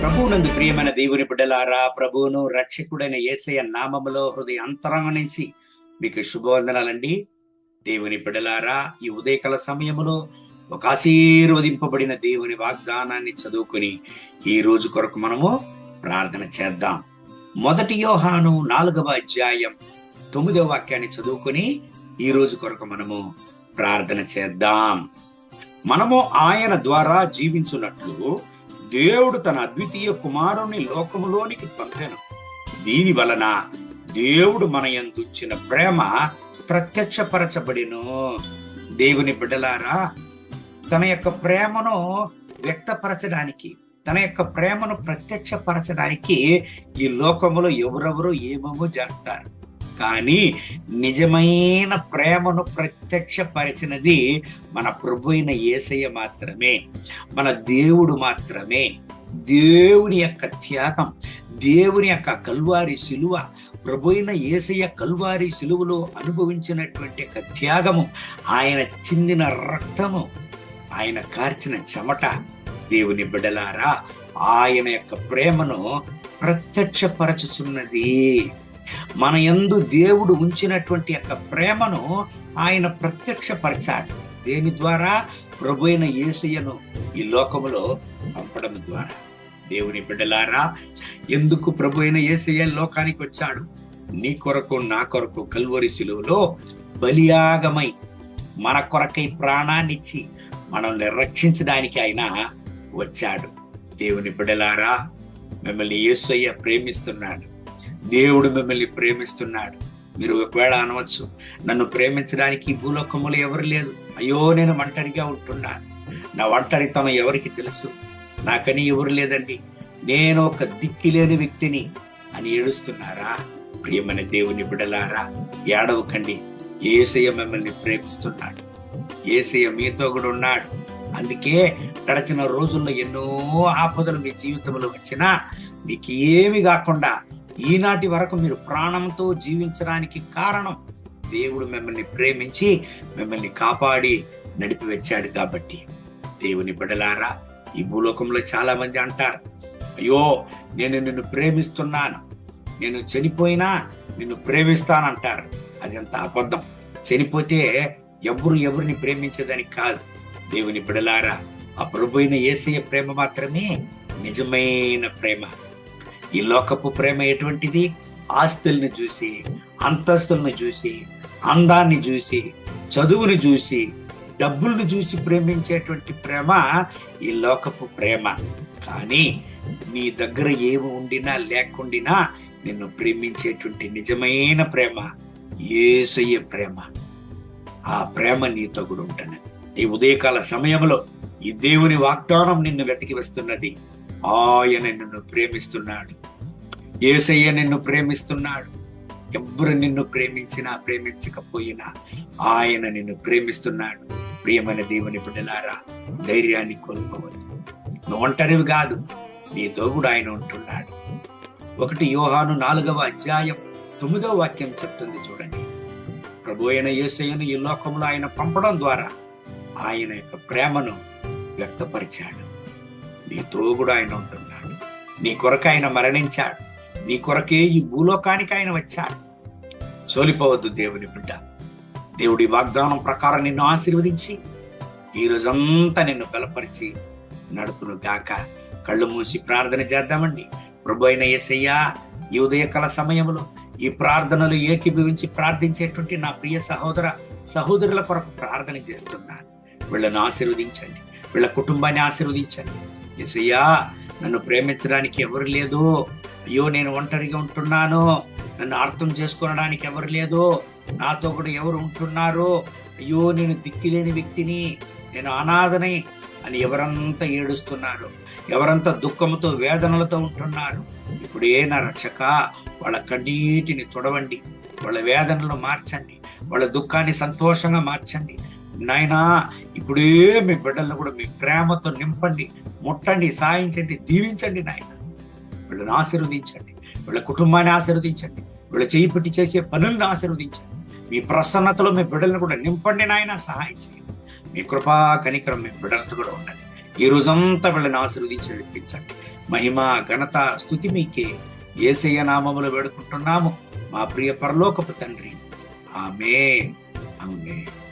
ప్రభువునందు ప్రియమైన దేవుని బిడ్డలారా, ప్రభువును రక్షకుడైన యేసయ్య నామములో హృదయ అంతరంగం నుంచి మీకు శుభవందనాలండి. దేవుని బిడ్డలారా, ఈ ఉదయకాల సమయములో ఒక ఆశీర్వదింపబడిన దేవుని వాగ్దానాన్ని చదువుకుని ఈ రోజు కొరకు మనము ప్రార్థన చేద్దాం. 1 యోహాను 4వ అధ్యాయం 9వ వాక్యాన్ని చదువుకుని ఈ రోజు కొరకు మనము ప్రార్థన చేద్దాం. మనము ఆయన ద్వారా జీవించున్నట్లు దేవుడు తన అద్వితీయ కుమారుని లోకములోనికి పంపెను. దీని వలన దేవుడు మన యందు ఉంచిన ప్రేమ ప్రత్యక్షపరచబడిను. దేవుని బిడ్డలారా, తన యొక్క ప్రేమను వ్యక్తపరచడానికి, తన యొక్క ప్రేమను ప్రత్యక్షపరచడానికి ఈ లోకములో ఎవరెవరు ఏమేమో చేస్తారు. కానీ నిజమైన ప్రేమను ప్రత్యక్షపరిచినది మన ప్రభు అయిన యేసయ్య మాత్రమే, మన దేవుడు మాత్రమే. దేవుని యొక్క త్యాగం, దేవుని యొక్క కల్వారి శిలువ, ప్రభు అయిన యేసయ్య కల్వారి శిలువలో అనుభవించినటువంటి యొక్క త్యాగము, ఆయన చిందిన రక్తము, ఆయన కార్చిన చెమట, దేవుని బిడ్డలారా, ఆయన యొక్క ప్రేమను ప్రత్యక్షపరచుచున్నది. మన యందు దేవుడు ఉంచినటువంటి యొక్క ప్రేమను ఆయన ప్రత్యక్షపరిచాడు. దేని ద్వారా? ప్రభు అయిన యేసయ్యను ఈ లోకములో పంపడం ద్వారా. దేవుని బిడ్డలారా, ఎందుకు ప్రభు అయిన యేసయ్య లోకానికి వచ్చాడు? నీ కొరకు నా కొరకు కల్వరి శిలువలో బలియాగమై మన కొరకై ప్రాణాన్నిచ్చి మనల్ని రక్షించడానికి ఆయన వచ్చాడు. దేవుని బిడ్డలారా, మిమ్మల్ని యేసయ్య ప్రేమిస్తున్నాడు. దేవుడు మిమ్మల్ని ప్రేమిస్తున్నాడు. మీరు ఒకవేళ అనవచ్చు, నన్ను ప్రేమించడానికి ఈ భూలోకములో ఎవరు లేదు, అయ్యో నేను ఒంటరిగా ఉంటున్నాను, నా ఒంటరితనం ఎవరికి తెలుసు, నాకని ఎవరు లేదండి, నేను ఒక దిక్కిలేని వ్యక్తిని అని ఏడుస్తున్నారా? ప్రియమైన దేవుని బిడ్డలారా, ఏడవకండి. యేసయ్య మిమ్మల్ని ప్రేమిస్తున్నాడు. యేసయ్య మీతో కూడా ఉన్నాడు. అందుకే గడిచిన రోజుల్లో ఎన్నో ఆపదలు మీ జీవితంలో వచ్చినా మీకు ఏమి కాకుండా ఈనాటి వరకు మీరు ప్రాణంతో జీవించడానికి కారణం దేవుడు మిమ్మల్ని ప్రేమించి మిమ్మల్ని కాపాడి నడిపి వచ్చాడు. కాబట్టి దేవుని బిడ్డలారా, ఈ భూలోకంలో చాలా మంది అంటారు, అయ్యో నేను నిన్ను ప్రేమిస్తున్నాను, నేను చనిపోయినా నిన్ను ప్రేమిస్తానంటారు. అది అంత అబద్ధం. చనిపోతే ఎవరిని ప్రేమించేదని కాదు. దేవుని బిడ్డలారా, ఆ ప్రభు అయిన యేసయ్య ప్రేమ మాత్రమే నిజమైన ప్రేమ. ఈ లోకపు ప్రేమ ఎటువంటిది? ఆస్తుల్ని చూసి, అంతస్తుల్ని చూసి, అందాన్ని చూసి, చదువుని చూసి, డబ్బుల్ని చూసి ప్రేమించేటువంటి ప్రేమ ఈ లోకపు ప్రేమ. కానీ నీ దగ్గర ఏమి ఉండినా లేకుండినా నిన్ను ప్రేమించేటువంటి నిజమైన ప్రేమ యేసయ్య ప్రేమ. ఆ ప్రేమ నీతో కూడా ఉంటున్నది. ఈ ఉదయకాల సమయంలో ఈ దేవుని వాగ్దానం నిన్ను వెతికి వస్తున్నది. ఆయన నిన్ను ప్రేమిస్తున్నాడు. యేసయ్య నిన్ను ప్రేమిస్తున్నాడు. ఎవరు నిన్ను ప్రేమించినా ప్రేమించకపోయినా ఆయన నిన్ను ప్రేమిస్తున్నాడు. ప్రియమైన దేవుని బిడ్డలారా, ధైర్యాన్ని కోల్పోవద్దు. నువ్వు ఒంటరివి కాదు, నీతో కూడా ఆయన ఉంటున్నాడు. 1 యోహాను 4వ అధ్యాయం 9వ వాక్యం చెప్తుంది, చూడండి. ప్రభు అయిన యేసయ్యను ఈ లోకంలో ఆయన పంపడం ద్వారా ఆయన యొక్క ప్రేమను వ్యక్తపరిచాడు. నీతో కూడా ఆయన ఉంటున్నాడు. నీ కొరకు ఆయన మరణించాడు. నీ కొరకే ఈ భూలోకానికి ఆయన వచ్చాడు. సోలిపోవద్దు దేవుని బిడ్డ. దేవుడి వాగ్దానం ప్రకారం నిన్ను ఆశీర్వదించి ఈ రోజంతా నిన్ను బలపరిచి నడుపును గాక. కళ్ళు మూసి ప్రార్థన చేద్దామండి. ప్రభు అయిన యేసయ్య, ఈ ఉదయకాల సమయంలో ఈ ప్రార్థనలు ఏకీభవించి ప్రార్థించేటువంటి నా ప్రియ సహోదరుల కొరకు ప్రార్థన చేస్తున్నాను. వీళ్ళను ఆశీర్వదించండి, వీళ్ళ కుటుంబాన్ని ఆశీర్వదించండి. యేసయ్యా, నన్ను ప్రేమించడానికి ఎవరు లేదు, అయ్యో నేను ఒంటరిగా ఉంటున్నాను, నన్ను అర్థం చేసుకోవడానికి ఎవరు లేదు, నాతో కూడా ఎవరు ఉంటున్నారు, అయ్యో నేను దిక్కులేని వ్యక్తిని, నేను అనాథని అని ఎవరంతా ఏడుస్తున్నారు, ఎవరంతా దుఃఖంతో వేదనలతో ఉంటున్నారు, ఇప్పుడే నా రక్షక వాళ్ళ కన్నీటిని తొడవండి, వాళ్ళ వేదనలు మార్చండి, వాళ్ళ దుఃఖాన్ని సంతోషంగా మార్చండి. నాయనా, ఇప్పుడే మీ బిడ్డలను కూడా మీ ప్రేమతో నింపండి, ముట్టండి, సాయించండి, దీవించండి. నాయన, వీళ్ళని ఆశీర్వదించండి, వీళ్ళ కుటుంబాన్ని ఆశీర్వదించండి, వీళ్ళ చేయి పెట్టి చేసే పనులను ఆశీర్వదించండి. మీ ప్రసన్నతలో మీ బిడ్డలను కూడా నింపండి. నాయన, సహాయం చేయండి. మీ కృపా కనికరం మీ బిడ్డలతో కూడా ఉన్నది. ఈ రోజంతా వీళ్ళని ఆశీర్వదించి నడిపించండి. మహిమ, ఘనత, స్తుతి మీకే. యేసయ్య నామములో వేడుకుంటున్నాము మా ప్రియ పరలోకపు తండ్రి. ఆమేన్. ఆమేన్.